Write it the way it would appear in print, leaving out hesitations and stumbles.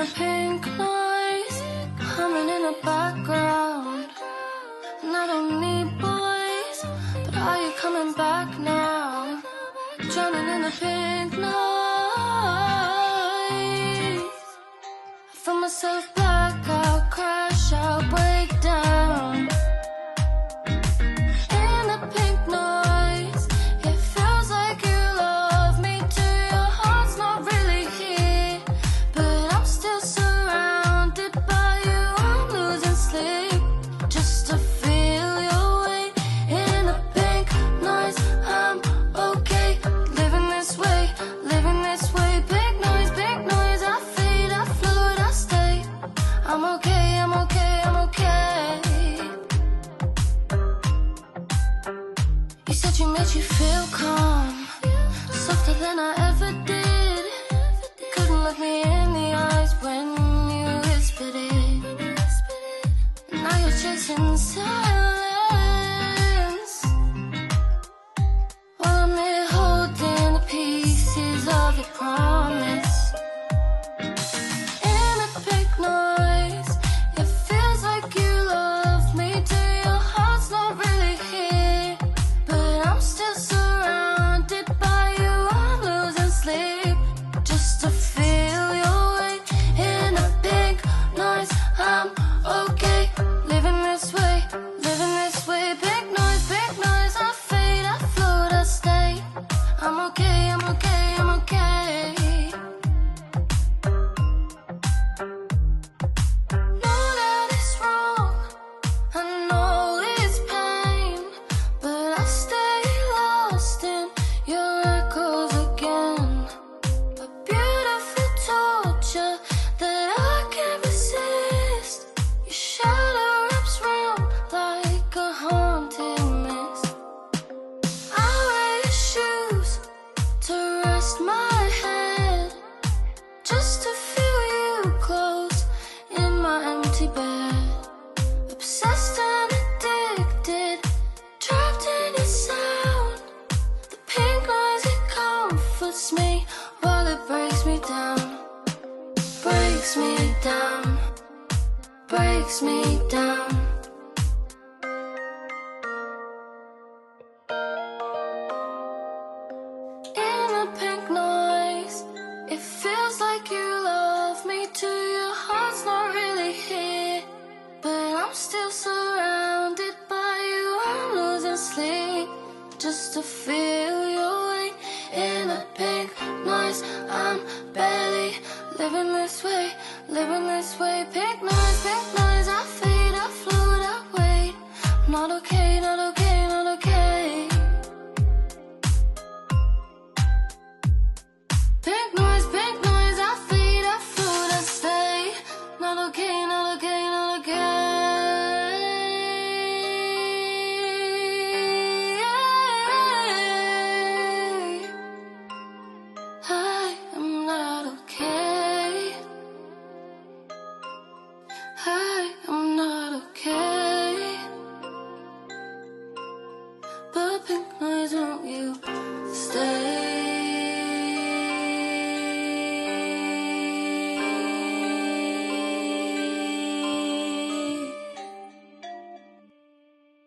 the pink noise, humming in the background. And I don't need boys, but are you coming back now? Drowning in the pink noise. I feel myself black out, crash out, break down. In the pink noise, it feels like you love me too. Your heart's not really here, but I'm still surrounded by you. I'm losing sleep just to feel your weight. In the pink noise, I'm okay. Living this way, living this way. Pink noise, I fade, I float, I stay. I'm okay, I'm okay, I'm okay. You said you made you feel calm, softer than I ever did. Couldn't look me in the eyes when you whispered it. Now you're chasing silence, while I'm here holding the pieces of your promise. In a pink noise, it feels like you love me too. Your heart's not really here, but I'm still surrounded by you. I'm losing sleep just to feel your weight. In a pink noise, I'm okay. Living this way, living this way. Pink noise, I fade, I float, I stay. I'm okay, I'm okay, I'm okay. Know that it's wrong, I know it's pain, but I stay lost in your echoes again. A beautiful torture that I can't resist. Your shadow wraps round like a haunted mist. I wear your shoes to rest my head, just to feel you close in my empty bed. Obsessed and addicted, trapped in your sound. The pink noise, it comforts me while it breaks me down. Breaks me down, breaks me down. In the pink noise, it feels like you love me too. Your heart's not really here, but I'm still surrounded by you. I'm losing sleep just to feel your weight. In the pink noise, I'm barely living this way, living this way. Pink noise, I fade, I float, I wait. I'm not okay, not okay, not okay. Pink noise, I fade, I float, I stay. Not okay, not okay, not okay. I am not okay. I am not okay. But pink noise, won't you stay?